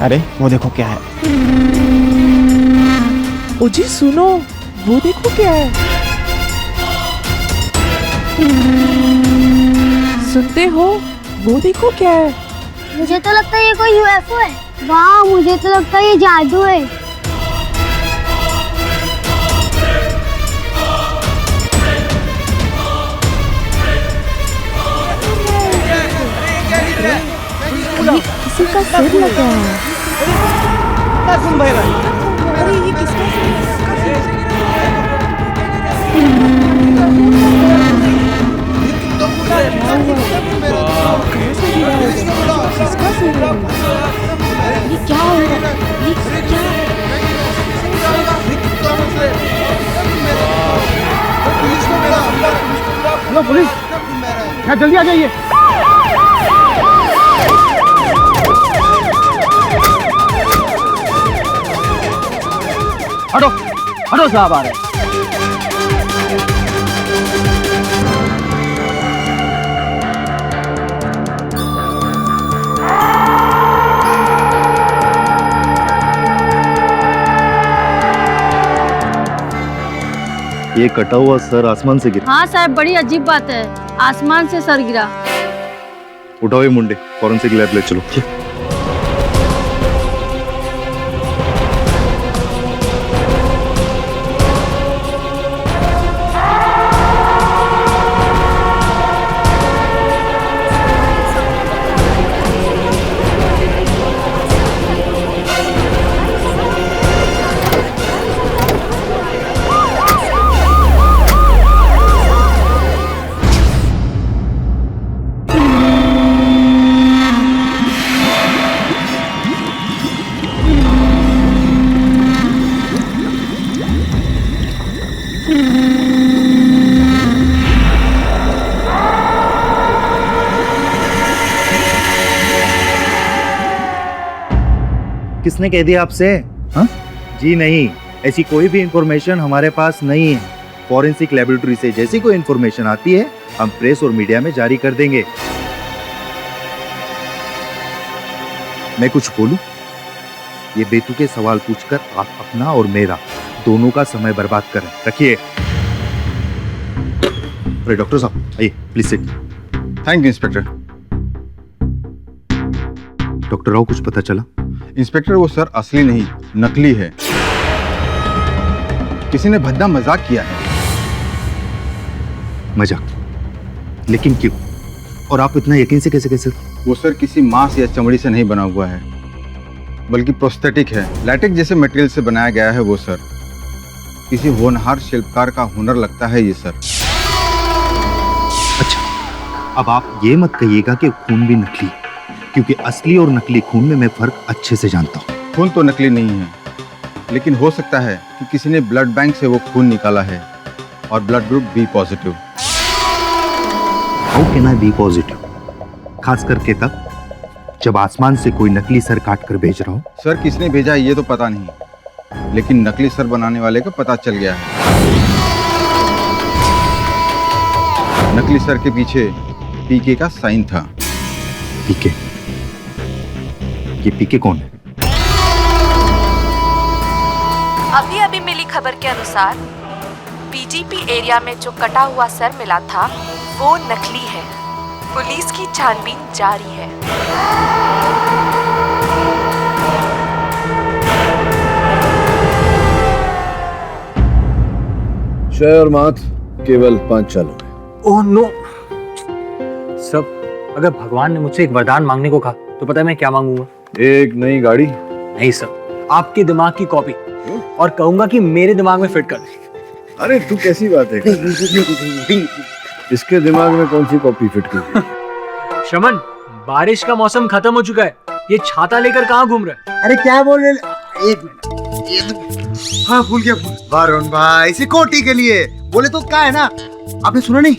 अरे वो देखो क्या है। ओ जी सुनो, वो देखो क्या है। सुनते हो, वो देखो क्या है। मुझे तो लगता है ये कोई यूएफओ है। वाह, मुझे तो लगता है ये जादू है। किसी का सिर लगा है। अरे ये किसका किसका सिर है? ये क्या हो रहा है? ये क्या? हेलो पुलिस, क्या जल्दी आ जाइए। हटो हटो साहब आ रहे हैं। ये कटा हुआ सर आसमान से गिरा। हाँ साहब, बड़ी अजीब बात है, आसमान से सर गिरा। उठाओ ये मुंडे, फॉरेंसिक लैब ले चलो। किसने कह दिया आपसे? हाँ? जी नहीं, ऐसी कोई भी इंफॉर्मेशन हमारे पास नहीं है। फॉरेंसिक लेबोरेटरी से जैसी कोई इंफॉर्मेशन आती है हम प्रेस और मीडिया में जारी कर देंगे। मैं कुछ बोलूं? ये बेतुके सवाल पूछकर आप अपना और मेरा दोनों का समय बर्बाद करें। रखिए। अरे डॉक्टर साहब आइए please sit. Thank you inspector. Doctor Rao, कुछ पता चला? इंस्पेक्टर, वो सर असली नहीं, नकली है। किसी ने भद्दा मजाक किया है। मजाक? लेकिन क्यों? और आप इतना यकीन से कैसे कह सकते? वो सर किसी मांस या चमड़ी से नहीं बना हुआ है, बल्कि प्रोस्थेटिक है। लैटेक्स जैसे मटेरियल से बनाया गया है वो सर। किसी होनहार शिल्पकार का हुनर लगता है ये सर। अच्छा, अब आप ये मत कहिएगा कि खून भी नकली है, क्योंकि असली और नकली खून में मैं फर्क अच्छे से जानता हूँ। खून तो नकली नहीं है, लेकिन हो सकता है कि किसी ने ब्लड बैंक से वो खून निकाला है और blood group B positive. How can I be positive? खास करके तब जब आसमान से कोई नकली सर काट कर भेज रहा हो। सर किसने भेजा ये तो पता नहीं, लेकिन नकली सर बनाने वाले का पता चल गया है। नकली सर के पीछे पीके का साइन था। पीके? ये पीके कौन है? अभी अभी मिली खबर के अनुसार पीजीपी एरिया में जो कटा हुआ सर मिला था वो नकली है। पुलिस की छानबीन जारी है। शय और मात केवल 5 चालू है। ओह नो सब, अगर भगवान ने मुझसे एक वरदान मांगने को कहा तो पता है मैं क्या मांगूंगा? एक नई गाड़ी? नहीं सर, आपके दिमाग की कॉपी, और कहूंगा कि मेरे दिमाग में फिट कर दे। अरे तू कैसी बात है? इसके दिमाग में कौन सी कॉपी फिट की? शमन, बारिश का मौसम खत्म हो चुका है, ये छाता लेकर कहाँ घूम रहा है? अरे क्या बोल रहे? एक मिनट, ये तो हाँ भूल गया। वरुण भाई सिक्योरिटी के लिए बोले तो क्या है ना, आपने सुना नहीं?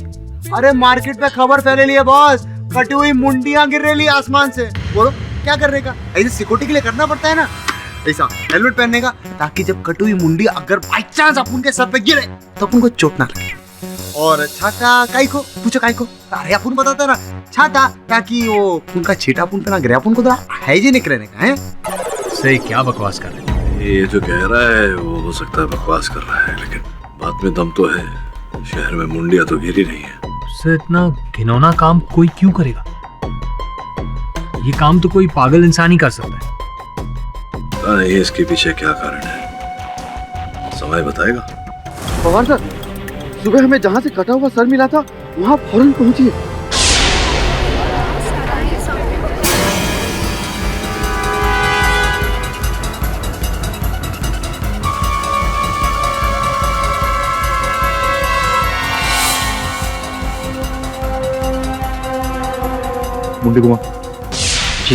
अरे मार्केट में खबर फैले ली है बॉस, कटी हुई मुंडियां गिर रही आसमान से। बोलो क्या करने का? ऐसे सिक्योरिटी के लिए करना पड़ता है ना, ऐसा हेलमेट पहनने का, ताकि जब कटी हुई मुंडी अगर बाई चांस अपन के सर पे गिरे तो अपन को चोट ना लगे। और छाता काई को पूछो, काई को? अरे अपन बताता ना, छाता ताकि वो खून का छींटा अपन पे ना गिरे, अपन को थोड़ा हाइजीनिक रहने का है। मुझसे क्या बकवास कर रहे हैं? ये जो कह रहा है वो हो सकता है बकवास कर रहा है, लेकिन बात में दम तो है। शहर में मुंडिया तो गिरी नहीं है। उससे इतना घिनौना काम कोई क्यों करेगा? ये काम तो कोई पागल इंसान ही कर सकता है। पता नहीं इसके पीछे क्या कारण है, समय बताएगा। पवार सर, सुबह हमें जहाँ से कटा हुआ सर मिला था वहाँ फौरन पहुँचिए। मुंडी घुमा। जी।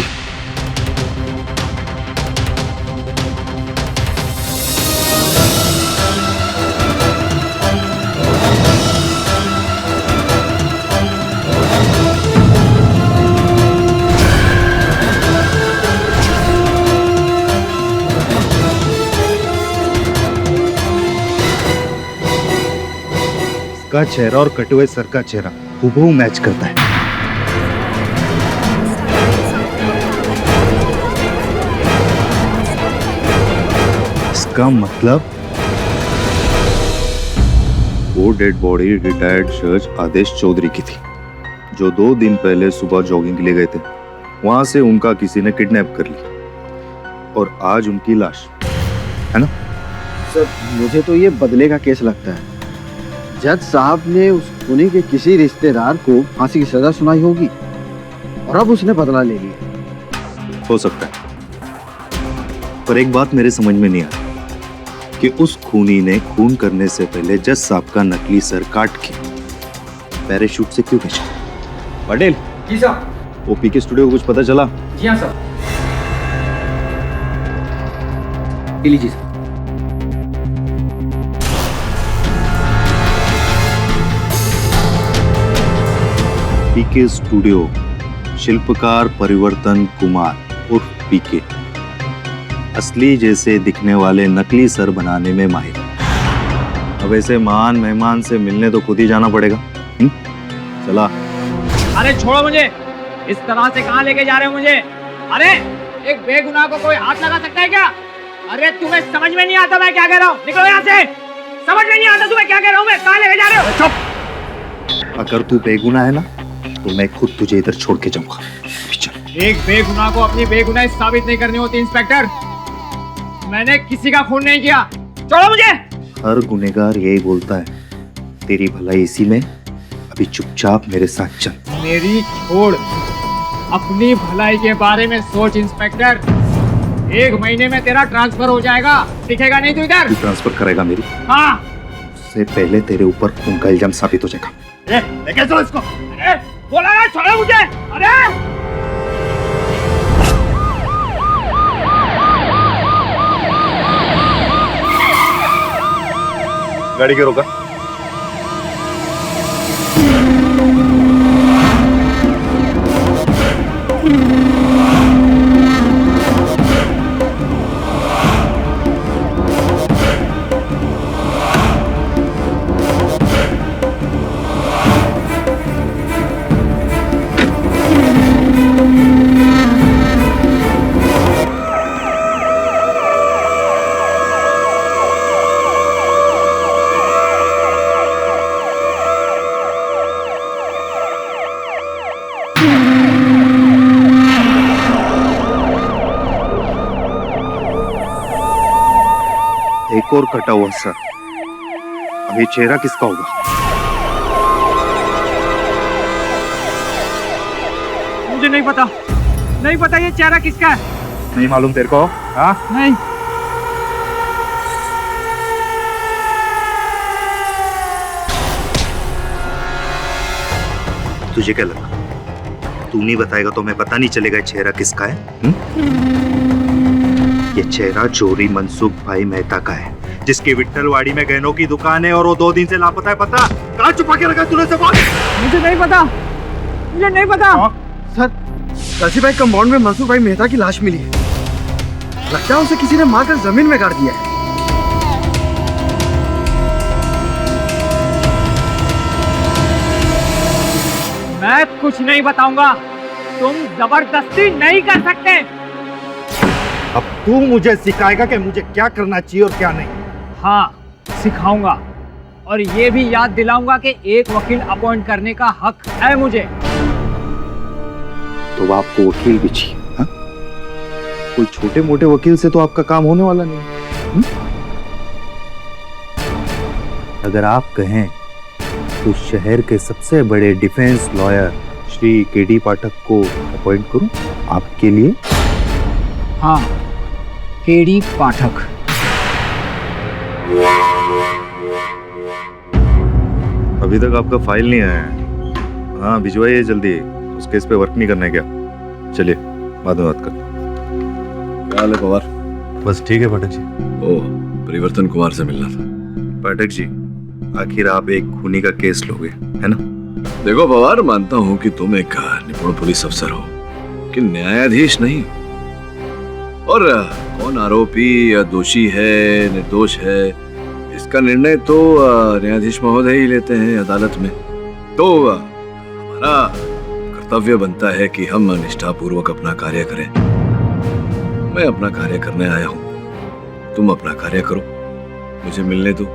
इसका चेहरा और कटे हुए सर का चेहरा हूबहू मैच करता है। इसका मतलब वो डेड बॉडी रिटायर्ड जज आदेश चौधरी की थी, जो 2 दिन पहले सुबह जॉगिंग के लिए गए थे। वहां से उनका किसी ने किडनैप कर ली और आज उनकी लाश, है ना? सर, मुझे तो ये बदले का केस लगता है। जज साहब ने उस खूनी के किसी रिश्तेदार को फांसी की सजा सुनाई होगी और अब उसने बदला ले लिया। हो सकता है, पर एक बात मेरे समझ में नहीं आ रही कि उस खूनी ने खून करने से पहले जज साहब का नकली सर काट के पैराशूट से क्यों भेजा? पटेल जी साहब। वो पीके स्टूडियो को कुछ पता चला? जी हाँ साहब। लीजिए साहब। पीके स्टूडियो, शिल्पकार परिवर्तन कुमार उर्फ पीके, असली जैसे दिखने वाले नकली सर बनाने में माहिर। अब ऐसे महान मेहमान से मिलने तो खुद ही जाना पड़ेगा। चला। अरे छोड़ो मुझे, इस तरह से कहाँ लेके जा रहे हो मुझे? अरे एक बेगुनाह को कोई हाथ लगा सकता है क्या? अरे तुम्हें समझ में नहीं आता मैं क्या कह रहा हूँ? निकलो यहाँ से। समझ में नहीं आता तुम्हें क्या कह रहा हूँ मैं? कहाँ लेके जा रहे हो? चुप। अगर तू बेगुनाह है ना तो मैं खुद तुझे इधर छोड़ के जाऊंगा। एक बेगुनाह को अपनी बेगुनाही साबित नहीं करनी होती इंस्पेक्टर। मैंने किसी का खून नहीं किया। छोड़ो मुझे। हर गुनहगार यही बोलता है, तेरी भलाई इसी में। अभी चुपचाप मेरे साथ चल। मेरी छोड़, अपनी भलाई के बारे में सोच इंस्पेक्टर। 1 महीने में तेरा ट्रांसफर हो जाएगा, दिखेगा नहीं तू इधर। तू ट्रांसफर करेगा मेरी? हाँ। उससे पहले तेरे ऊपर खून का इल्जाम साबित हो जाएगा। लेके चलो इसको। अरे बोला ना, छोड़ो मुझे। अरे गाड़ी के रोका। एक और कटा हुआ सर। अभी चेहरा किसका होगा? मुझे नहीं पता, नहीं पता ये चेहरा किसका है। नहीं मालूम तेरे को? हाँ? नहीं। तुझे क्या लगा? तू नहीं बताएगा तो मैं पता नहीं चलेगा चेहरा किसका है? ये चेहरा चोरी मनसुख भाई मेहता का है, जिसकी विट्ठलवाड़ी में गहनों की दुकान है और वो 2 दिन से लापता है। पता कहाँ छुपा के रखा तूने सब? मुझे नहीं पता, मुझे नहीं पता। सर, काशी भाई कंपाउंड में मनसुख भाई मेहता की लाश मिली है। लगता है उसे किसी ने मारकर जमीन में गाड़ दिया है। मैं कुछ नहीं बताऊंगा, तुम जबरदस्ती नहीं कर सकते। अब तू मुझे सिखाएगा कि मुझे क्या करना चाहिए और क्या नहीं। हाँ, सिखाऊंगा और ये भी याद दिलाऊंगा कि एक वकील अपॉइंट करने का हक है मुझे। तो आपको वकील भी चाहिए? हाँ? कोई छोटे मोटे वकील से तो आपका काम होने वाला नहीं। अगर आप कहें तो शहर के सबसे बड़े डिफेंस लॉयर श्री केडी पाठक को अपॉइंट करूं आपके लिए? हाँ, केडी पाठक। अभी तक आपका फाइल नहीं आया है। हाँ, भिजवाइए जल्दी, उस केस पे वर्क नहीं करना है क्या? चलिए बाद में बात करते हैं। क्या हाल है पवार? बस ठीक है पाठक जी। ओह, परिवर्तन कुमार से मिलना था। पाठक जी, आखिर आप एक खूनी का केस लोगे, है ना? देखो पवार, मानता हूँ कि तुम एक निपुण पुलिस अफसर हो, कि न्यायाधीश नहीं। और कौन आरोपी या दोषी है, निर्दोष है, इसका निर्णय तो न्यायाधीश महोदय ही लेते हैं अदालत में। तो हमारा कर्तव्य बनता है कि हम निष्ठापूर्वक अपना कार्य करें। मैं अपना कार्य करने आया हूँ, तुम अपना कार्य करो। मुझे मिलने दो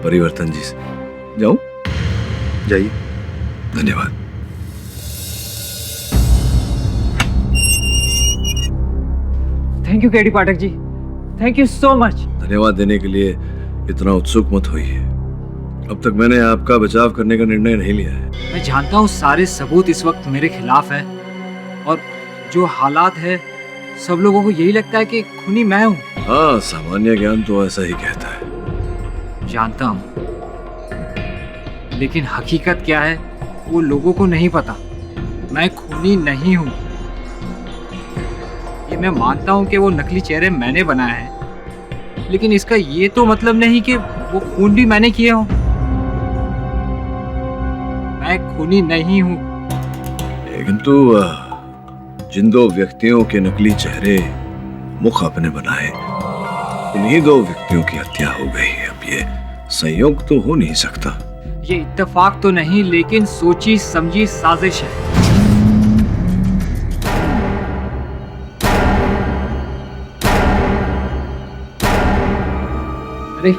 परिवर्तन जी से। जाऊं? जाइए। धन्यवाद। Thank you KD Pathak ji, thank you so much. धन्यवाद देने के लिए इतना उत्सुक मत होइए। अब तक मैंने आपका बचाव करने का निर्णय नहीं लिया है। मैं जानता हूँ सारे सबूत इस वक्त मेरे खिलाफ है और जो हालात है सब लोगों को यही लगता है कि खूनी मैं हूँ। हाँ, सामान्य ज्ञान तो ऐसा ही कहता है। जानता हूँ, लेकिन हकीकत क्या है वो लोगों को नहीं पता। मैं खूनी नहीं हूँ। ये मैं मानता हूँ कि वो नकली चेहरे मैंने बनाए हैं, लेकिन इसका ये तो मतलब नहीं कि वो खून भी मैंने किए हों। मैं खूनी नहीं हूँ। लेकिन तो जिन दो व्यक्तियों के नकली चेहरे मुख आपने बनाए, उन्हीं दो व्यक्तियों की हत्या हो गई। अब ये संयोग तो हो नहीं सकता। ये इत्तेफाक तो नहीं, लेकिन सोची समझी साजिश है। अरे,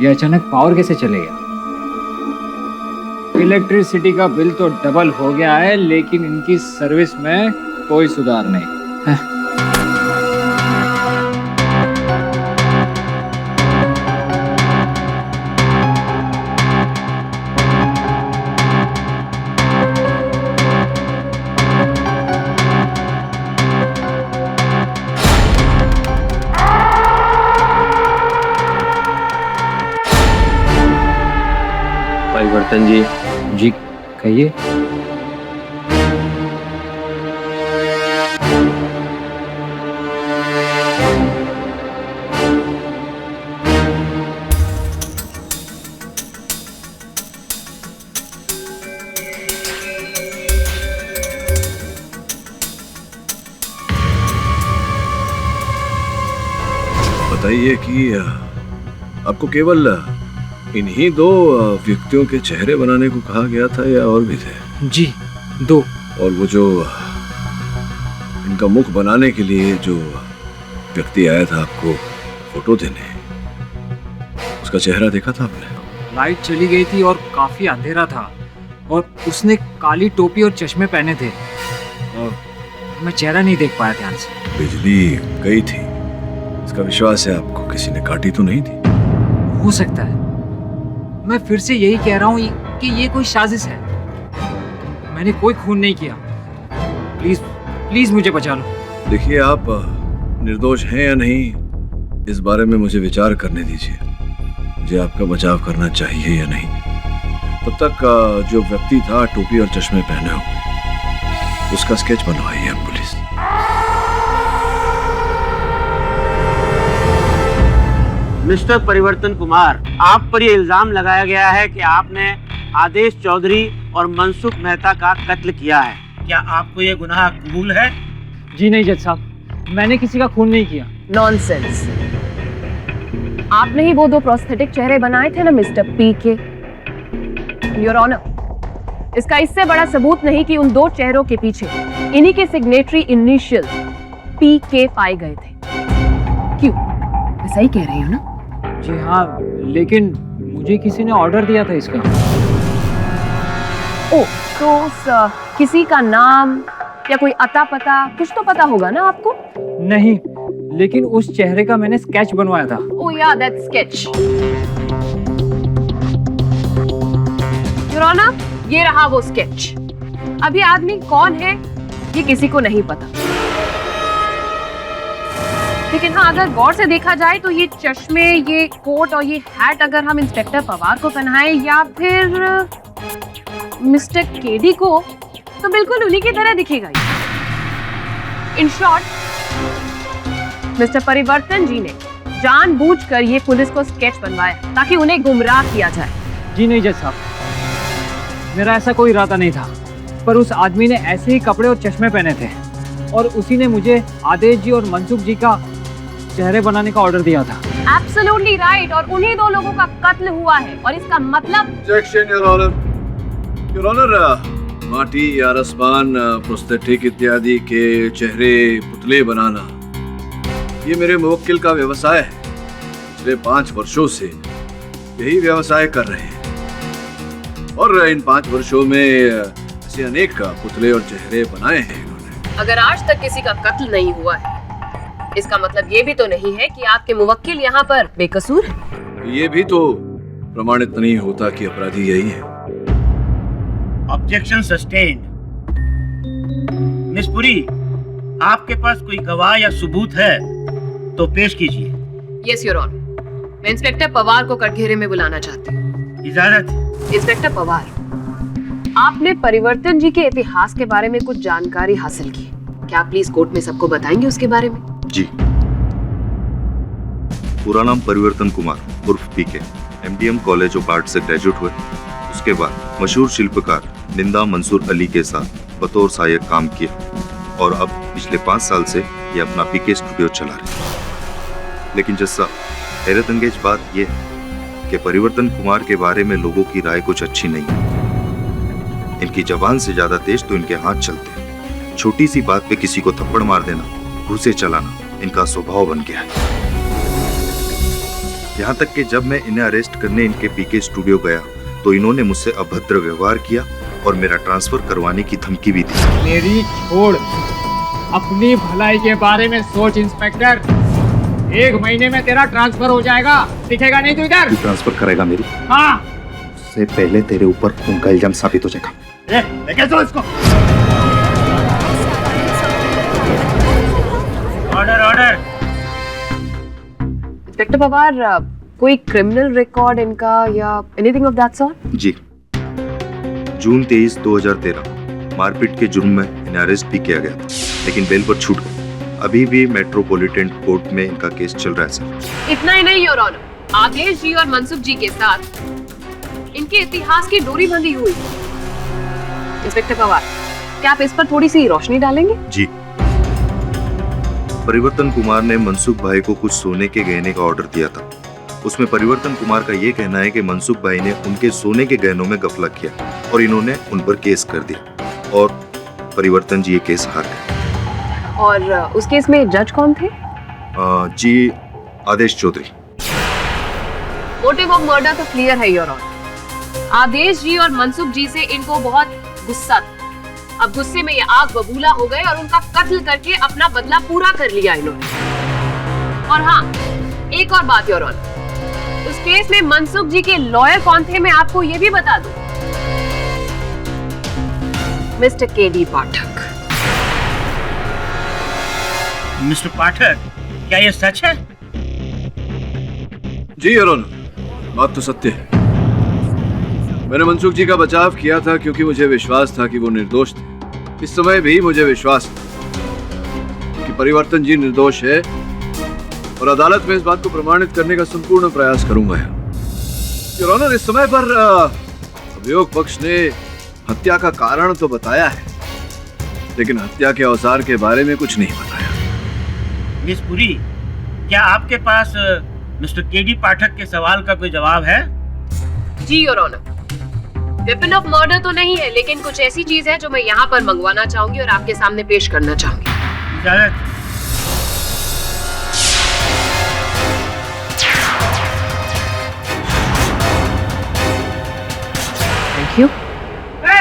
ये अचानक पावर कैसे चले गया? इलेक्ट्रिसिटी का बिल तो डबल हो गया है, लेकिन इनकी सर्विस में कोई सुधार नहीं। परिवर्तन जी कहिए। बताइए कि आपको केवल इन्हीं दो व्यक्तियों के चेहरे बनाने को कहा गया था या और भी थे? जी, दो। और वो जो इनका मुख बनाने के लिए जो व्यक्ति आया था आपको फोटो देने, उसका चेहरा देखा था आपने? लाइट चली गई थी और काफी अंधेरा था, और उसने काली टोपी और चश्मे पहने थे, और मैं चेहरा नहीं देख पाया ध्यान से। बिजली गई थी, इसका विश्वास है आपको किसी ने काटी तो नहीं थी? हो सकता है। मैं फिर से यही कह रहा हूँ कि ये कोई साजिश है। मैंने कोई खून नहीं किया। प्लीज प्लीज मुझे बचा लो। देखिए, आप निर्दोष हैं या नहीं, इस बारे में मुझे विचार करने दीजिए। मुझे आपका बचाव करना चाहिए या नहीं। तब तक जो व्यक्ति था टोपी और चश्मे पहने हुए, उसका स्केच बनवाइए आप पुलिस। मिस्टर परिवर्तन कुमार, आप पर यह इल्जाम लगाया गया है कि आपने आदेश चौधरी और मनसुख मेहता का कत्ल किया है। क्या आपको ये गुनाह कबूल है? जी नहीं जज साहब, मैंने किसी का खून नहीं किया। नॉनसेंस। आपने ही वो दो प्रोस्थेटिक चेहरे बनाए थे ना मिस्टर पी के। योर ऑनर, इसका इससे बड़ा सबूत नहीं कि उन दो चेहरों के पीछे इन्हीं के सिग्नेटरी इनिशियल पीके पाए गए थे। क्यों? मैं सही कह रही हूँ ना? जी हाँ, लेकिन मुझे किसी ने ऑर्डर दिया था इसका। ओ, तो किसी का नाम या कोई अता पता कुछ तो पता होगा ना आपको? नहीं, लेकिन उस चेहरे का मैंने स्केच बनवाया था। ओह या, दैट स्केच। योर ऑनर, ये रहा वो स्केच। अभी आदमी कौन है ये किसी को नहीं पता, लेकिन हाँ, अगर गौर से देखा जाए तो ये चश्मे, ये कोट और ये हैट अगर हम इंस्पेक्टर पवार को पहनाएं या फिर मिस्टर केडी को, तो बिल्कुल उन्हीं की तरह दिखेगा ये। इन शॉर्ट, मिस्टर परिवर्तन जी ने जानबूझकर ये पुलिस को स्केच बनवाया ताकि उन्हें गुमराह किया जाए। जी नहीं जज साहब, मेरा ऐसा कोई इरादा नहीं था, पर उस आदमी ने ऐसे ही कपड़े और चश्मे पहने थे और उसी ने मुझे आदेश जी और मनसुख जी का चेहरे बनाने का ऑर्डर दिया था। एब्सोल्युटली राइट, और उन्हीं दो लोगों का कत्ल हुआ है और इसका मतलब। Objection your honour. Your honour, माटी या रसबान, प्रोस्थेटिक इत्यादि के चेहरे पुतले बनाना ये मेरे मुवक्किल का व्यवसाय है। पिछले 5 वर्षों से यही व्यवसाय कर रहे हैं और इन 5 वर्षों में ऐसे अनेक पुतले और चेहरे बनाए हैं इन्होंने। अगर आज तक किसी का कत्ल नहीं हुआ है, इसका मतलब ये भी तो नहीं है कि आपके मुवक्किल यहाँ पर बेकसूर है। ये भी तो प्रमाणित नहीं होता कि अपराधी यही है। Objection sustained. मिस पुरी, आपके पास कोई गवाह या सबूत है तो पेश कीजिए। यस योर ऑनर, मैं इंस्पेक्टर पवार को कटघरे में बुलाना चाहती हूँ। इजाजत। इंस्पेक्टर पवार, आपने परिवर्तन जी के इतिहास के बारे में कुछ जानकारी हासिल की, क्या आप प्लीज कोर्ट में सबको बताएंगे उसके बारे में? जी। पूरा नाम परिवर्तन कुमार उर्फ पीके, एमडीएम कॉलेज ऑफ आर्ट से ग्रेजुएट हुए। उसके बाद मशहूर शिल्पकार निंदा मंसूर अली के साथ बतौर सहायक काम किया और अब पिछले 5 साल से ये अपना पीके स्टूडियो चला रहे हैं। लेकिन जैसा हैरत अंगेज बात यह है कि परिवर्तन कुमार के बारे में लोगों की राय कुछ अच्छी नहीं है। इनकी जबान से ज्यादा तेज तो इनके हाथ चलते हैं। छोटी सी बात पे किसी को थप्पड़ मार देना, घूंसे चलाना इनका स्वभाव बन गया है। यहाँ तक कि जब मैं इन्हें अरेस्ट करने इनके पीके स्टूडियो गया तो इन्होंने मुझसे अभद्र व्यवहार किया और मेरा ट्रांसफर करवाने की धमकी भी दी। मेरी छोड़, अपनी भलाई के बारे में सोच इंस्पेक्टर। 1 महीने में तेरा ट्रांसफर हो जाएगा, दिखेगा नहीं तू इधर। ट्रांसफर करेगा मेरी? हाँ। उससे पहले तेरे ऊपर खून का इल्जाम साबित हो जाएगा। लेके चलो इसको। Order order. इंस्पेक्टर पवार, कोई क्रिमिनल रिकॉर्ड इनका या एनीथिंग ऑफ दैट सॉर्ट? जी। जून 23, 2013 मारपीट के जुर्म में इन्हें अरेस्ट भी किया गया था, लेकिन बेल पर छूट गए। अभी भी मेट्रोपॉलिटन कोर्ट में इनका केस चल रहा है सर। इतना ही नहीं योर ऑनर, आदेश जी और मनसुख जी के साथ इनके इतिहास की डोरी बंधी हुई। इंस्पेक्टर पवार, क्या आप इस पर थोड़ी सी रोशनी डालेंगे? जी। परिवर्तन कुमार ने मनसुख भाई को कुछ सोने के गहने का ऑर्डर दिया था। उसमें परिवर्तन कुमार का ये कहना है कि मनसुख भाई ने उनके सोने के गहनों में गफलत किया और इन्होंने उन पर केस कर दिया और परिवर्तन जी ये केस हार गए। और उस केस में जज कौन थे? जी, आदेश चौधरी। मोटिव ऑफ मर्डर तो क्लियर है योर ऑनर। आदेश जी और मनसुख जी से इनको बहुत गुस्सा था। अब गुस्से में ये आग बबूला हो गए और उनका कत्ल करके अपना बदला पूरा कर लिया इन्होंने। और हाँ, एक और बात योर ऑनर, उस केस में मनसुख जी के लॉयर कौन थे मैं आपको ये भी बता दूं, मिस्टर केडी पाठक। मिस्टर पाठक, क्या ये सच है? जी योर ऑनर, बात तो सत्य है। मैंने मनसुख जी का बचाव किया था क्योंकि मुझे विश्वास था कि वो निर्दोष थे। इस समय भी मुझे विश्वास है कि परिवर्तन जी निर्दोष है और अदालत में इस बात को प्रमाणित करने का संपूर्ण प्रयास करूंगा। योर ऑनर, इस समय पर अभियोग पक्ष ने हत्या का कारण तो बताया है, लेकिन हत्या के औजार के बारे में कुछ नहीं बताया। मिस पुरी, क्या आपके पास मिस्टर केडी पाठक के सवाल का कोई जवाब है? जी your honour, weapon of murder तो नहीं है, लेकिन कुछ ऐसी चीज है जो मैं यहाँ पर मंगवाना चाहूंगी और आपके सामने पेश करना चाहूंगी। इजाजत।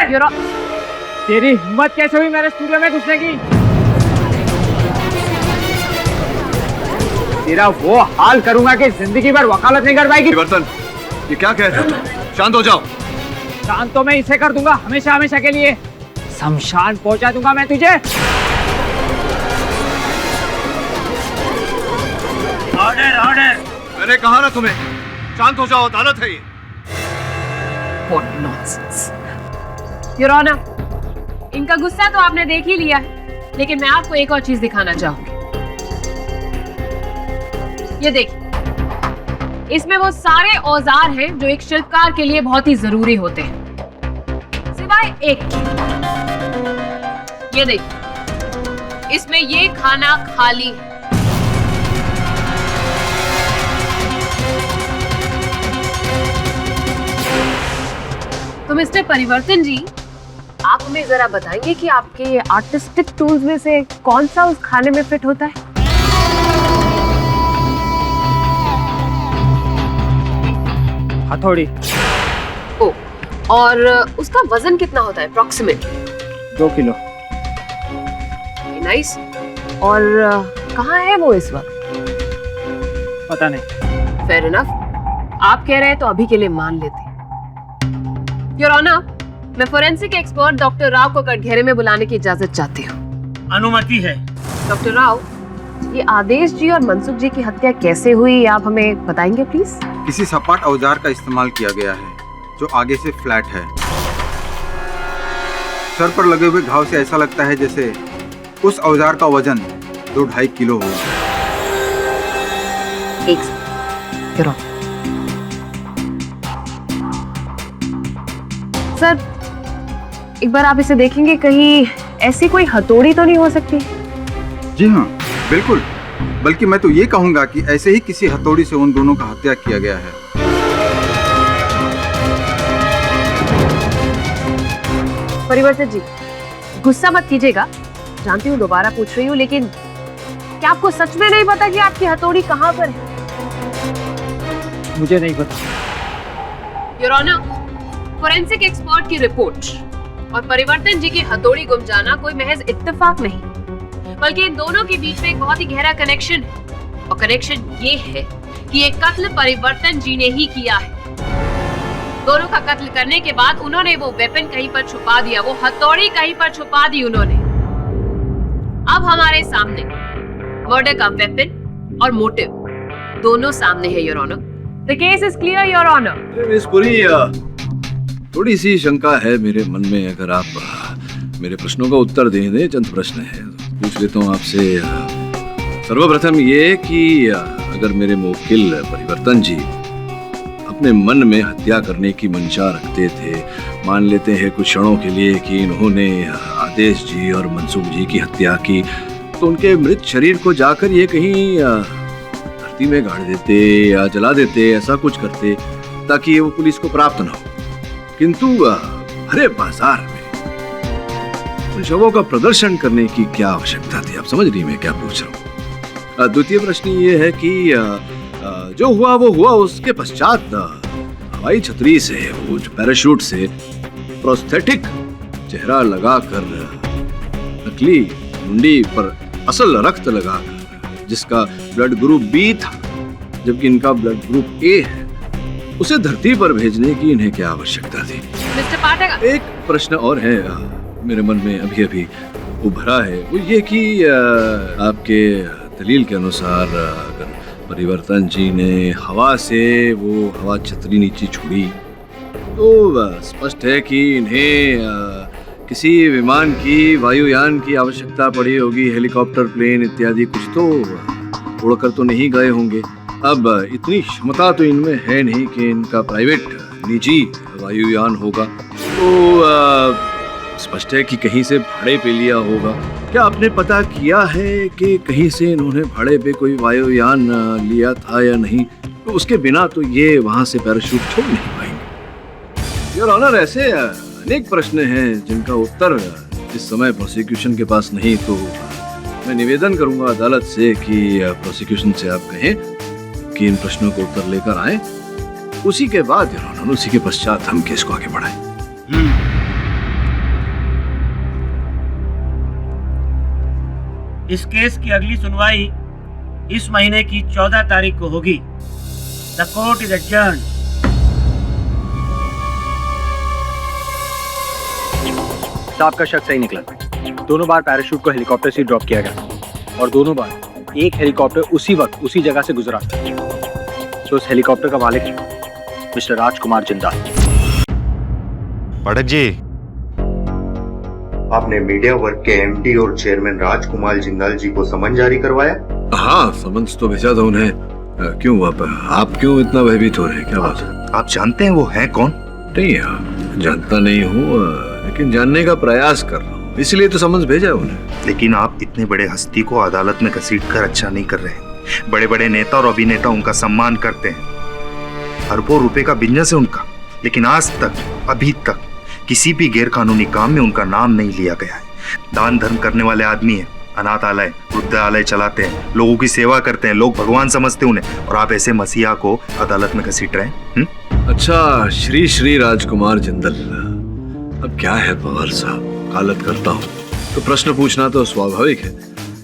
तेरी हिम्मत कैसे हुई मेरे स्टूडियो में घुसने की? तेरा वो हाल करूंगा कि जिंदगी भर वकालत नहीं कर पाएगी। परिवर्तन, ये क्या कह रहे हो? शांत हो जाओ। शांत तो मैं इसे कर दूंगा हमेशा हमेशा के लिए। शमशान पहुंचा दूंगा मैं तुझे। Order order. मैंने कहा ना तुम्हें, शांत हो जाओ, अदालत है ये। What nonsense. Your Honor, इनका गुस्सा तो आपने देख ही लिया है, लेकिन मैं आपको एक और चीज दिखाना चाहूंगी। ये देखिए, इसमें वो सारे औजार हैं जो एक शिल्पकार के लिए बहुत ही जरूरी होते हैं, सिवाय एक के। ये देखिए, इसमें ये खाना खाली है। तो मिस्टर परिवर्तन जी, आप हमें जरा बताएंगे कि आपके आर्टिस्टिक टूल्स में से कौन सा उस खाने में फिट होता है? हथौड़ी। ओ, और उसका वजन कितना होता है अप्रॉक्सीमेट? 2 किलो। नाइस। और कहाँ है वो इस वक्त? पता नहीं। फेयर इनफ, आप कह रहे हैं तो अभी के लिए मान लेते हैं। योर ऑनर, मैं फोरेंसिक एक्सपर्ट डॉक्टर राव को कटघरे में बुलाने की इजाजत चाहती हूँ। अनुमति है। डॉक्टर राव, ये आदेश जी और मनसुख जी की हत्या कैसे हुई, आप हमें बताएंगे प्लीज? किसी सपाट औजार का इस्तेमाल किया गया है जो आगे से फ्लैट है। सर पर लगे हुए घाव से ऐसा लगता है जैसे उस औजार का वजन 2-2.5 किलो हो। एक सेकंड। सर, एक बार आप इसे देखेंगे, कहीं ऐसी कोई हथौड़ी तो नहीं हो सकती? जी हाँ, बिल्कुल। बल्कि मैं तो ये कहूंगा कि ऐसे ही किसी हथौड़ी से उन दोनों का हत्या किया गया है। परिवर्तन जी, गुस्सा मत कीजिएगा, जानती हूँ दोबारा पूछ रही हूँ, लेकिन क्या आपको सच में नहीं पता कि आपकी हथौड़ी कहाँ पर है? मुझे नहीं पता। योर ऑनर, फोरेंसिक एक्सपर्ट की रिपोर्ट और परिवर्तन जी की हथौड़ी गुम जाना कोई महज इत्तेफाक नहीं, बल्कि इन दोनों के बीच में एक बहुत ही गहरा कनेक्शन है। और कनेक्शन ये है कि ये कत्ल परिवर्तन जी ने ही किया है। दोनों का कत्ल करने के बाद उन्होंने वो वेपन कहीं पर छुपा दिया, वो हथौड़ी कहीं पर छुपा दी उन्होंने। अब हमारे सामने मर्डर का वेपन और मोटिव दोनों सामने है, your honour. The case is clear, your honour. इस पूरी थोड़ी सी शंका है मेरे मन में। अगर आप मेरे प्रश्नों का उत्तर दें, चंद प्रश्न है पूछ लेता हूँ आपसे। सर्वप्रथम ये कि अगर मेरे मुवक्किल परिवर्तन जी अपने मन में हत्या करने की मंशा रखते थे, मान लेते हैं कुछ क्षणों के लिए कि इन्होंने आदेश जी और मनसुख जी की हत्या की, तो उनके मृत शरीर को जाकर ये कहीं धरती में गाड़ देते या जला देते, ऐसा कुछ करते ताकि वो पुलिस को प्राप्त न हो। किंतु भरे बाजार में उन शवों का प्रदर्शन करने की क्या आवश्यकता थी? आप समझ रही मैं क्या पूछ रहा हूँ? द्वितीय प्रश्न ये है कि जो हुआ वो हुआ, उसके पश्चात हवाई छतरी से, वो जो पैराशूट से प्रोस्थेटिक चेहरा लगाकर, नकली मुंडी पर असल रक्त लगाकर, जिसका ब्लड ग्रुप बी था जबकि इनका ब्लड ग्रुप ए है, उसे धरती पर भेजने की इन्हें क्या आवश्यकता थी? मिस्टर पाठक, एक प्रश्न और है मेरे मन में अभी अभी उभरा है, वो ये कि आपके दलील के अनुसार अगर परिवर्तन जी ने हवा से वो हवा छतरी नीचे छोड़ी, तो स्पष्ट है कि इन्हें किसी विमान की, वायुयान की आवश्यकता पड़ी होगी, हेलीकॉप्टर, प्लेन इत्यादि कुछ तो उड़कर तो नहीं गए होंगे। अब इतनी क्षमता तो इनमें है नहीं कि इनका प्राइवेट निजी वायुयान होगा, तो स्पष्ट है कि कहीं से भाड़े पे लिया होगा। क्या आपने पता किया है कि कहीं से इन्होंने भाड़े पे कोई वायुयान लिया था या नहीं? तो उसके बिना तो ये वहां से पैराशूट छोड़ नहीं पाएंगे। योर ऑनर, ऐसे अनेक प्रश्न हैं जिनका उत्तर इस समय प्रोसिक्यूशन के पास नहीं, तो मैं निवेदन करूंगा अदालत से कि प्रोसिक्यूशन से आप कहें कि इन प्रश्नों को उत्तर लेकर आए, उसी के बाद योर ऑनर, उसी के पश्चात हम केस को आगे बढ़ाएं। इस केस की अगली सुनवाई इस महीने की 14 तारीख को होगी। The court is adjourned. साहब का शक सही निकला। दोनों बार पैराशूट को हेलीकॉप्टर से ड्रॉप किया गया और दोनों बार एक हेलीकॉप्टर उसी वक्त उसी जगह से गुजरा। तो उस हेलीकॉप्टर का मालिक मिस्टर राजकुमार जिंदाल। पाठक जी, आपने मीडिया वर्क के एमडी और चेयरमैन राजकुमार जिंदाल जी को समन जारी करवाया? हाँ, समन्स तो भेजा था उन्हें। क्यों आप क्यों इतना भयभीत हो रहे हैं? क्या बात है? आप जानते हैं वो हैं कौन? नहीं, जानता नहीं हूँ, लेकिन जानने का प्रयास कर रहा हूँ, इसलिए तो समन्स भेजा उन्हें। लेकिन आप इतने बड़े हस्ती को अदालत में घसीटकर अच्छा नहीं कर रहे। बड़े बड़े नेता और अभिनेता उनका सम्मान करते हैं, अरबों रुपए का बिजनेस है उनका, लेकिन आज तक अभी तक किसी भी गैर कानूनी काम में उनका नाम नहीं लिया गया है। दान धर्म करने वाले आदमी है, अनाथालय वृद्धालय चलाते हैं, लोगों की सेवा करते हैं, लोग भगवान समझते हैं उन्हें, और आप ऐसे मसीहा को अदालत में घसीट रहे हैं। अच्छा, श्री श्री राजकुमार जिंदल, अब क्या है पवार साहब, वकालत करता हूँ तो प्रश्न पूछना तो स्वाभाविक है।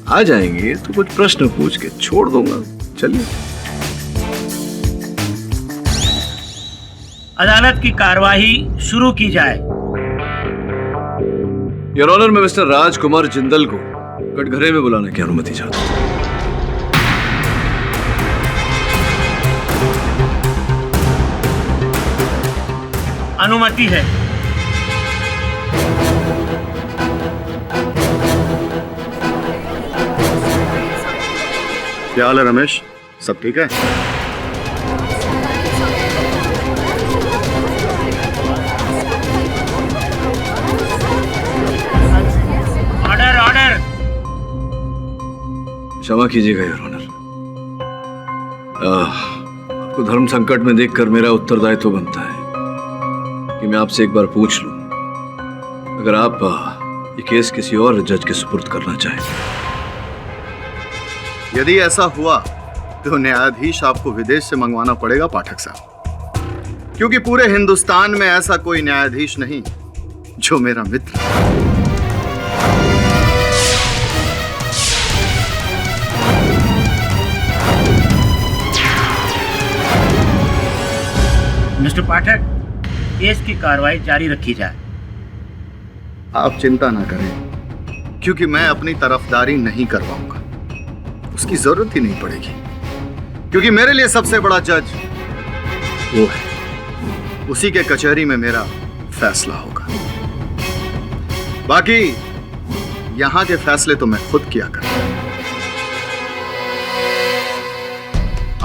आ जाएंगे तो कुछ प्रश्न पूछ के छोड़ दूंगा। चलिए। अदालत की कार्यवाही शुरू की जाए। योर ऑनर, मैं मिस्टर राजकुमार जिंदल को कटघरे में बुलाने की अनुमति चाहता हूँ। अनुमति है। क्या हाल है रमेश, सब ठीक है? Order order. क्षमा कीजिएगा योर ऑनर, आपको धर्म संकट में देखकर मेरा उत्तरदायित्व बनता है कि मैं आपसे एक बार पूछ लूं, अगर आप ये केस किसी और जज के सुपुर्द करना चाहें। यदि ऐसा हुआ तो न्यायाधीश आपको विदेश से मंगवाना पड़ेगा पाठक साहब, क्योंकि पूरे हिंदुस्तान में ऐसा कोई न्यायाधीश नहीं जो मेरा मित्र है। मिस्टर पाठक, केस की कार्रवाई जारी रखी जाए। आप चिंता ना करें, क्योंकि मैं अपनी तरफदारी नहीं करवाऊंगा, उसकी जरूरत ही नहीं पड़ेगी, क्योंकि मेरे लिए सबसे बड़ा जज वो है, उसी के कचहरी में मेरा फैसला होगा। बाकी यहां के फैसले तो मैं खुद किया करता हूं।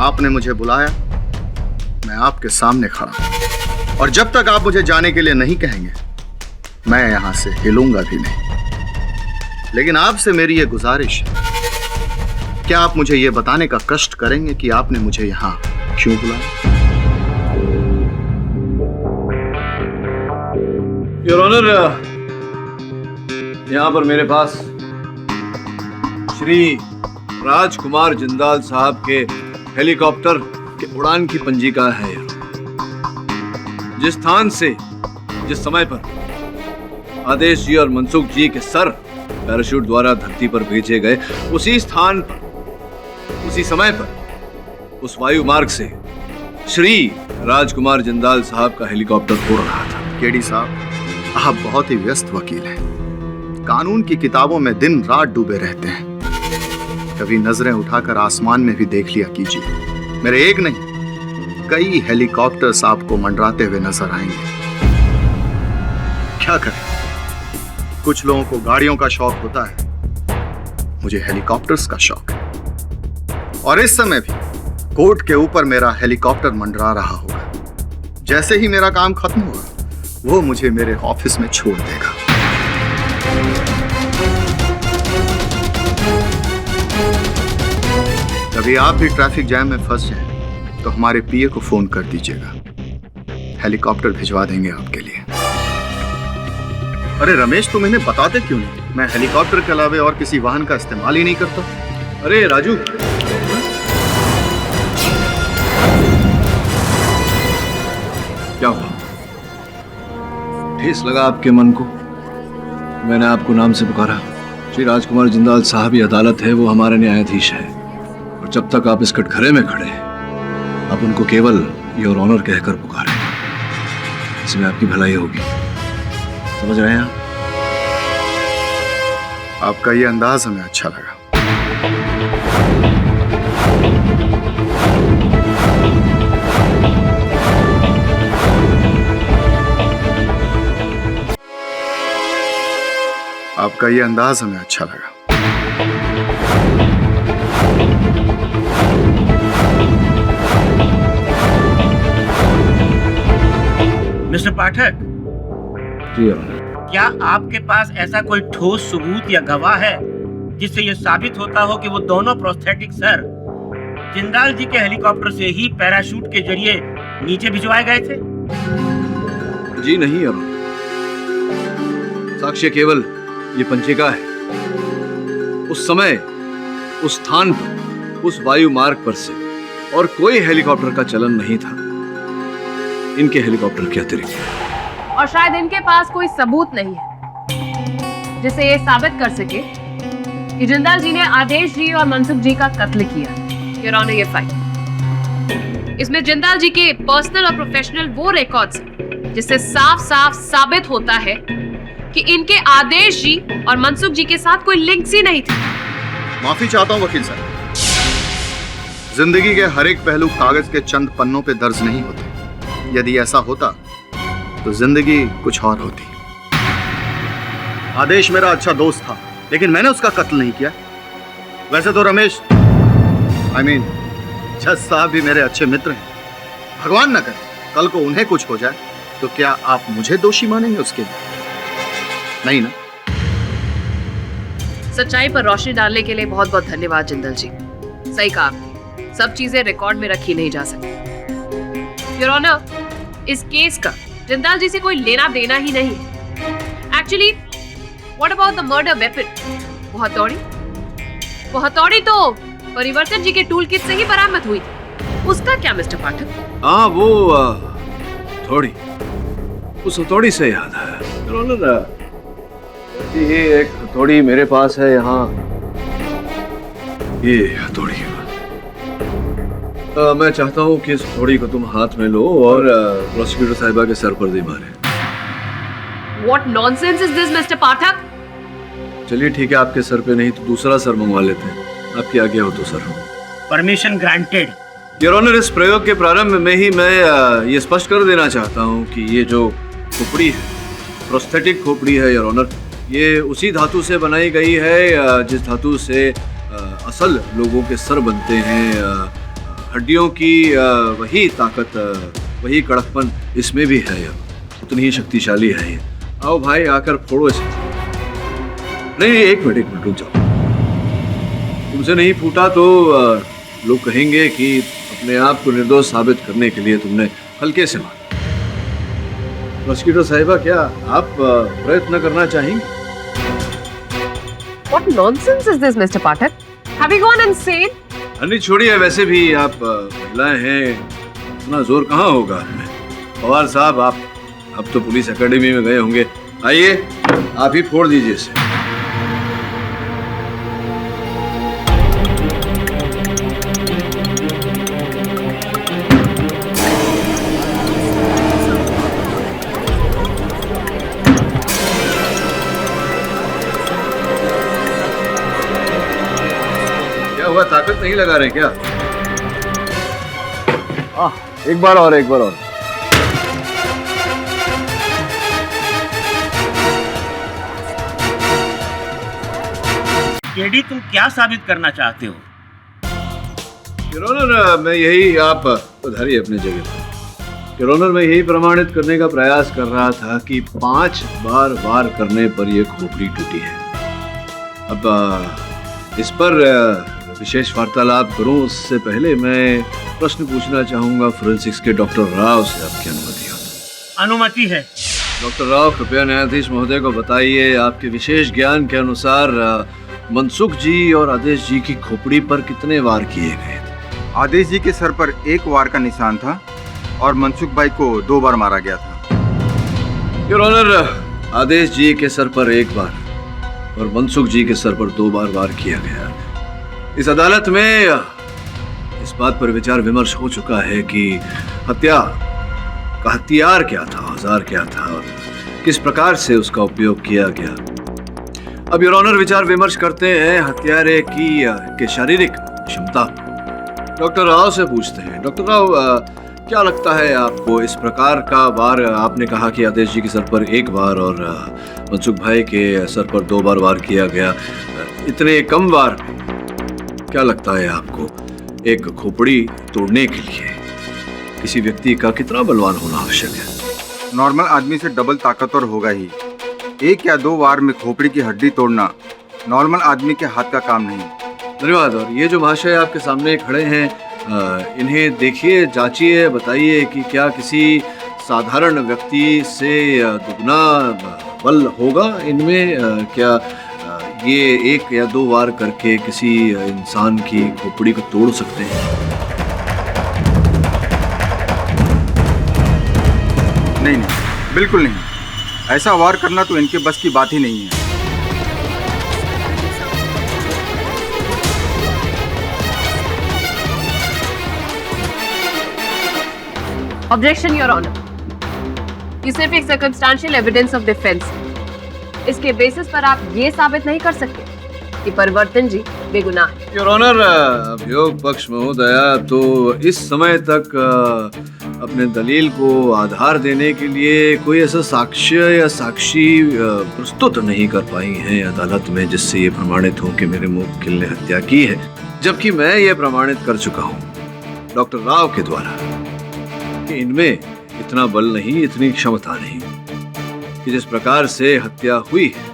आपने मुझे बुलाया, मैं आपके सामने खड़ा हूं, और जब तक आप मुझे जाने के लिए नहीं कहेंगे मैं यहां से हिलूंगा भी नहीं। लेकिन आपसे मेरी ये गुजारिश है, क्या आप मुझे ये बताने का कष्ट करेंगे कि आपने मुझे यहां क्यों बुलाया? योर ऑनर, यहां पर मेरे पास श्री राजकुमार जिंदाल साहब के हेलीकॉप्टर के उड़ान की पंजिका है। जिस स्थान से जिस समय पर आदेश जी और मनसुख जी के सर पैराशूट द्वारा धरती पर भेजे गए, उसी स्थान पर उसी समय पर उस वायु मार्ग से श्री राजकुमार जिंदाल साहब का हेलीकॉप्टर उड़ रहा था। केडी साहब, आप बहुत ही व्यस्त वकील हैं, कानून की किताबों में दिन रात डूबे रहते हैं। कभी नजरें उठाकर आसमान में भी देख लिया कीजिए, मेरे एक नहीं कई हेलीकॉप्टर्स आपको मंडराते हुए नजर आएंगे। क्या करें, कुछ लोगों को गाड़ियों का शौक होता है, मुझे हेलीकॉप्टर्स का शौक है। और इस समय भी कोर्ट के ऊपर मेरा हेलीकॉप्टर मंडरा रहा होगा। जैसे ही मेरा काम खत्म होगा, वो मुझे मेरे ऑफिस में छोड़ देगा। कभी आप भी ट्रैफिक जैम में फंस जाए तो हमारे पीए को फोन कर दीजिएगा, हेलीकॉप्टर भिजवा देंगे आपके लिए। अरे रमेश, तुम इन्हें बताते क्यों नहीं? मैं हेलीकॉप्टर के अलावा और किसी वाहन का इस्तेमाल ही नहीं करता। अरे राजू, क्या हुआ? ठेस लगा आपके मन को? मैंने आपको नाम से पुकारा, श्री राजकुमार जिंदाल साहब ही अदालत है, वो हमारे न्यायाधीश है। और जब तक आप इस कटघरे में खड़े हैं, आप उनको केवल योर ऑनर कहकर पुकारें। इसमें आपकी भलाई होगी, समझ रहे हैं आप? आपका ये अंदाज हमें अच्छा लगा। आपका ये अंदाज हमें अच्छा लगा। Mister Pathak, ji your honour. क्या आपके पास ऐसा कोई ठोस सबूत या गवाह है जिससे यह साबित होता हो कि वो दोनों प्रोस्थेटिक सर जिंदाल जी के हेलीकॉप्टर से ही पैराशूट के जरिए नीचे भिजवाए गए थे? जी नहीं योर ऑनर। साक्ष्य केवल ये पंचिका है। उस समय, उस स्थान पर, उस वायु मार्ग पर से और कोई हेलीकॉप्टर का चलन नहीं था, इनके हेलीकॉप्टर के अतिरिक्त। और शायद इनके पास कोई सबूत नहीं है जिसे ये साबित कर सके कि जिंदाल जी ने आदेश जी और मनसुख जी का कत्ल किया। योर ऑनर, ये फाइल, इसमें जिंदाल जी के पर्सनल और प्रोफेशनल वो रिकॉर्ड्स हैं जिससे साफ साफ साबित होता है कि इनके आदेश जी और मनसुख जी के साथ कोई लिंक्स ही नहीं थे। माफी चाहता हूं वकील साहब। जिंदगी के हर एक पहलू कागज के चंद पन्नों पे दर्ज नहीं होते। यदि ऐसा होता तो जिंदगी कुछ और होती। आदेश मेरा अच्छा दोस्त था, लेकिन मैंने उसका कत्ल नहीं किया। वैसे तो रमेश, जज साहब भी मेरे अच्छे मित्र हैं। भगवान न करे कल को उन्हें कुछ हो जाए तो क्या आप मुझे दोषी मानेंगे उसके लिए? नहीं ना? सच्चाई पर रोशनी डालने के लिए बहुत बहुत धन्यवाद जिंदल जी। सही कहा आपने, सब चीजें रिकॉर्ड में रखी नहीं जा सकती। योर ऑनर, इस केस का जिंदाल जी से कोई लेना देना ही नहीं। Actually, what about the murder weapon? वो हथौड़ी तो परिवर्तन जी के टूल किट से ही बरामद हुई थी। उसका क्या मिस्टर पाठक? हाँ, वो हथौड़ी, उस हथौड़ी से याद है योर ऑनर, ये एक हथौड़ी मेरे पास है यहाँ। ये हथौड़ी, मैं चाहता हूँ कि इस हथौड़ी को तुम हाथ में लो और प्रोसिक्यूटर साहिबा के सर पर दे मारे। What nonsense is this, Mr. पाठक? चलिए ठीक है, आपके सर पे नहीं तो दूसरा सर मंगवा लेते हैं। आपकी आज्ञा हो तो sir. Permission granted. Your honour, इस प्रयोग के प्रारंभ में ही मैं ये स्पष्ट कर देना चाहता हूँ कि ये जो खोपड़ी है, प्रोस्थेटिक खोपड़ी है योर ऑनर, ये उसी धातु से बनाई गई है जिस धातु से असल लोगों के सर बनते हैं। हड्डियों की वही ताकत, वही कड़कपन इसमें भी है, उतनी ही शक्तिशाली है ये। आओ भाई, आकर फोड़ो इसे। नहीं, एक मिनट रुक जाओ। तुमसे नहीं फूटा तो लोग कहेंगे कि अपने आप को निर्दोष साबित करने के लिए तुमने हल्के से मारा। प्रोसिक्यूटर साहिबा, क्या आप प्रयत्न करना चाहेंगे? What nonsense is this, Mr. Pathak? Have you gone insane? नहीं, छोड़िए, वैसे भी आप महिलाएं हैं, इतना जोर कहाँ होगा हमें। पवार साहब, आप अब तो पुलिस एकेडमी में गए होंगे, आइए आप ही फोड़ दीजिए इसे। क्या हुआ, ताकत नहीं लगा रहे क्या? एक बार और। केडी, तुम क्या साबित करना चाहते हो? योर ऑनर, मैं यही, आप उधारी अपनी जगह पर। योर ऑनर, मैं यही प्रमाणित करने का प्रयास कर रहा था कि 5 बार वार करने पर यह खोपड़ी टूटी है। अब इस पर विशेष वार्तालाप करूं उससे पहले मैं प्रश्न पूछना चाहूंगा फोरेंसिक्स के डॉक्टर राव से, आपकी अनुमति हो तो? अनुमति है। डॉक्टर राव, कृपया न्यायाधीश महोदय को बताइए, आपके विशेष ज्ञान के अनुसार मनसुख जी और आदेश जी की खोपड़ी पर कितने वार किए गए थे? आदेश जी के सर पर 1 वार का निशान था और मनसुख भाई को 2 बार मारा गया था। योर ऑनर, आदेश जी के सर पर 1 बार और मनसुख जी के सर पर 2 बार वार किया गया। इस अदालत में इस बात पर विचार विमर्श हो चुका है कि हत्या का हथियार क्या था, औजार क्या था और किस प्रकार से उसका उपयोग किया गया। अब योर ऑनर विचार विमर्श करते हैं हत्यारे की शारीरिक क्षमता। डॉक्टर राव से पूछते हैं। डॉक्टर राव, क्या लगता है आपको इस प्रकार का वार, आपने कहा कि आदेश जी के सर पर 1 बार और मनसुख भाई के सर पर 2 बार वार किया गया, इतने कम वार, क्या लगता है आपको एक खोपड़ी तोड़ने के लिए किसी व्यक्ति का कितना बलवान होना आवश्यक है? नॉर्मल आदमी से डबल ताकतवर होगा ही। 1 या 2 वार में खोपड़ी की हड्डी तोड़ना नॉर्मल आदमी के हाथ का काम नहीं। धन्यवाद। और ये जो महाशय आपके सामने खड़े हैं, इन्हें देखिए, जांचिए, बताइए कि क्या किसी साधारण व्यक्ति से दुगना बल होगा इनमें? क्या ये 1 या 2 वार करके किसी इंसान की खोपड़ी को तोड़ सकते हैं? नहीं, बिल्कुल नहीं। ऐसा वार करना तो इनके बस की बात ही नहीं है। ऑब्जेक्शन योर ऑनर, ये सिर्फ एक सर्कमस्टेंशियल एविडेंस ऑफ डिफेंस। इसके बेसिस पर आप ये साबित नहीं कर सकते कि परिवर्तन जी बेगुनाह है। योर ऑनर, अभियोग पक्ष महोदया तो इस समय तक अपने दलील को आधार देने के लिए कोई ऐसा साक्ष्य या साक्षी प्रस्तुत नहीं कर पाई हैं अदालत में जिससे ये प्रमाणित हो कि मेरे मुवक्किल ने हत्या की है, जबकि मैं ये प्रमाणित कर चुका हूँ डॉक्टर राव के द्वारा कि इनमें इतना बल नहीं, इतनी क्षमता नहीं कि जिस प्रकार से हत्या हुई है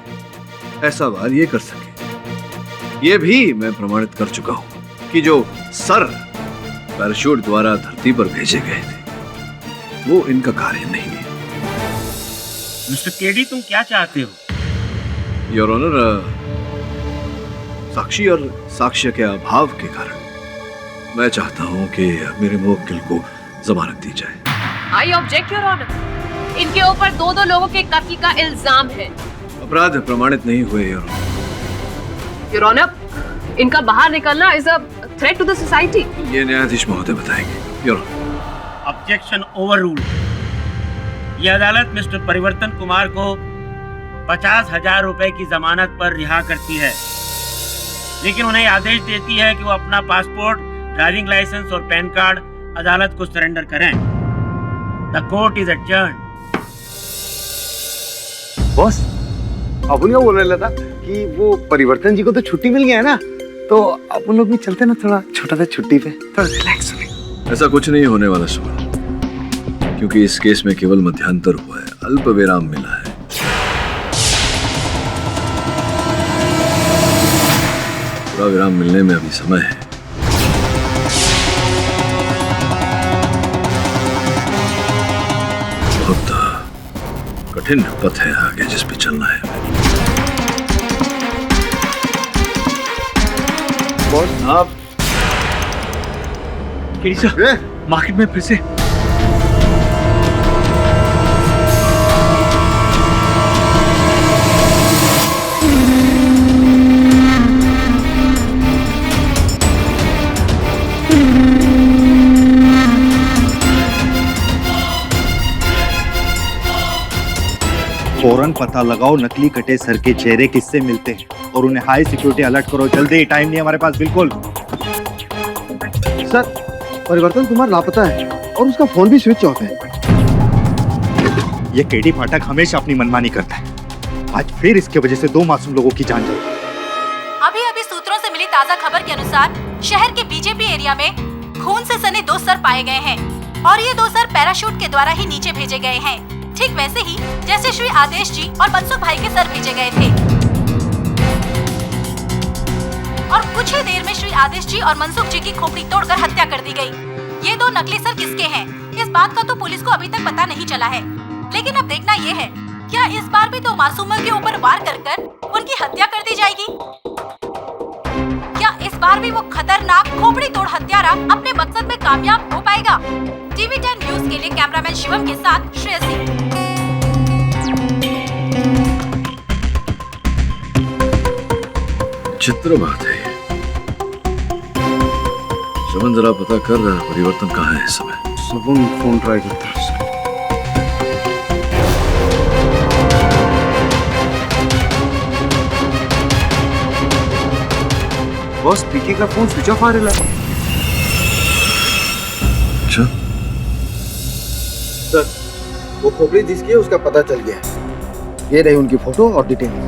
ऐसा वार ये कर सके। ये भी मैं प्रमाणित कर चुका हूं कि जो सर पैराशूट द्वारा धरती पर भेजे गए थे वो इनका कार्य नहीं है। मिस्टर केडी, तुम क्या चाहते हो? योर ऑनर, साक्षी और साक्ष्य के अभाव के कारण मैं चाहता हूं कि मेरे मुवक्किल को जमानत दी जाए। आई ऑब्जेक्ट योर ऑनर, इनके ऊपर 2 लोगों के कत्ल का इल्जाम है। अपराध प्रमाणित नहीं हुए योर ऑनर, इनका बाहर निकलना is a threat to the society. ये न्यायाधीश महोदय बताएंगे। Your honour, objection overruled. यह अदालत मिस्टर परिवर्तन कुमार को 50,000 रुपए की जमानत पर रिहा करती है, लेकिन उन्हें आदेश देती है कि वो अपना पासपोर्ट, ड्राइविंग लाइसेंस और पैन कार्ड अदालत को सरेंडर करें। The court is adjourned. Boss, अपन क्या बोल रहे था कि वो परिवर्तन जी को तो छुट्टी मिल गया है ना, तो अपन लोग भी चलते ना थोड़ा छोटा सा छुट्टी पे, थोड़ा रिलैक्स हो। ऐसा कुछ नहीं होने वाला सुमन, क्योंकि इस केस में केवल मध्यांतर हुआ है, अल्प विराम मिला है। पूरा विराम मिलने में अभी समय है। बहुत कठिन पथ है आगे जिस पे चलना है। बॉस, आप मार्केट में फिर से फौरन पता लगाओ नकली कटे सर के चेहरे किससे मिलते हैं और उन्हें हाई सिक्योरिटी अलर्ट करो जल्दी, टाइम नहीं हमारे पास बिल्कुल। सर, परिवर्तन कुमार लापता है और उसका फोन भी स्विच ऑफ है। ये केडी फाटक हमेशा अपनी मनमानी करता है, आज फिर इसके वजह से 2 मासूम लोगों की जान गई। अभी सूत्रों से मिली ताजा खबर के अनुसार शहर के बीजेपी एरिया में खून से सने 2 सर पाए गए हैं और ये 2 सर पैराशूट के द्वारा ही नीचे भेजे गए हैं, ठीक वैसे ही जैसे श्री आदेश जी और मनसुख भाई के सर भेजे गए थे। और कुछ ही देर में श्री आदेश जी और मनसुख जी की खोपड़ी तोड़कर हत्या कर दी गई। ये 2 नकली सर किसके हैं, इस बात का तो पुलिस को अभी तक पता नहीं चला है, लेकिन अब देखना ये है क्या इस बार भी 2 मासूमों के ऊपर वार कर उनकी हत्या कर दी जाएगी। क्या इस बार भी वो खतरनाक खोपड़ी तोड़ हत्यारा अपने मकसद में कामयाब हो पाएगा? टीवी 10 न्यूज के लिए कैमरामैन शिवम के साथ श्रेयसी। विचित्र बात है ये। शमन जरा पता कर रहा परिवर्तन कहाँ है इस समय। सबून फोन ट्राई करता है। बॉस पीके का फोन स्विच ऑफ आ रहा है। अच्छा सर वो खोपड़ी जिसकी है उसका पता चल गया है। ये रही उनकी फोटो और डिटेल।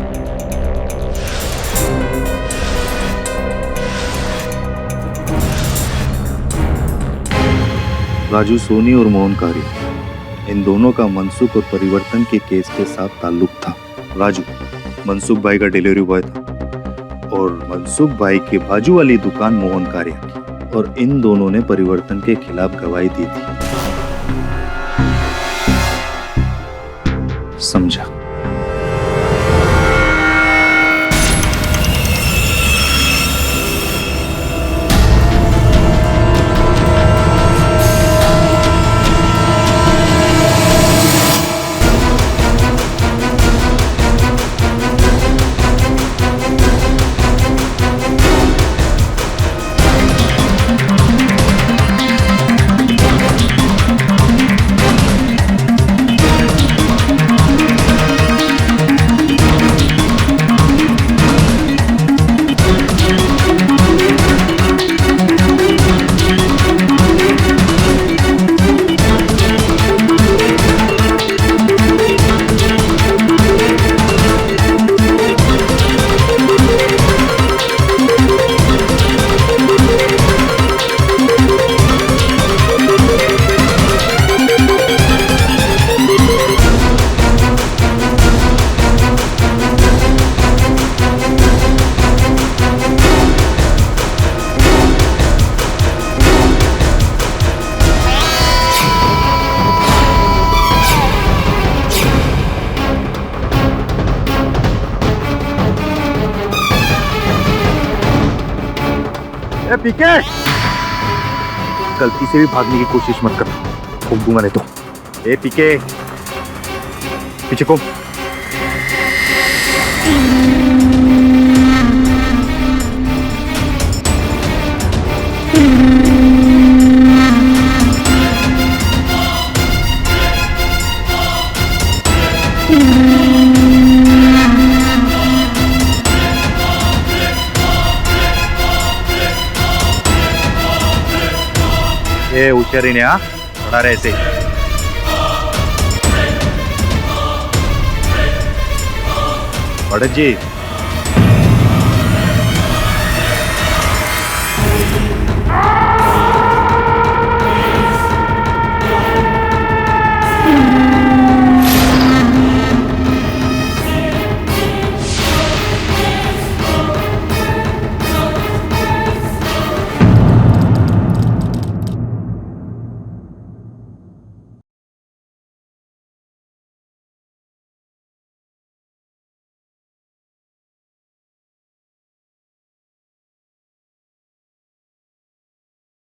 राजू सोनी और मोहन कारिया, इन दोनों का मनसुख और परिवर्तन के केस के साथ ताल्लुक था। राजू मनसुख भाई का डिलीवरी बॉय था और मनसुख भाई के बाजू वाली दुकान मोहन कारिया की, और इन दोनों ने परिवर्तन के खिलाफ गवाही दी थी। समझा? पीके, गलती से भी भागने की कोशिश मत करना, घूम दूंगा नहीं तो। ए पीके, पीछे को। ए हुशारीने हा, खड़ा रहे ऐसे। भड़क जी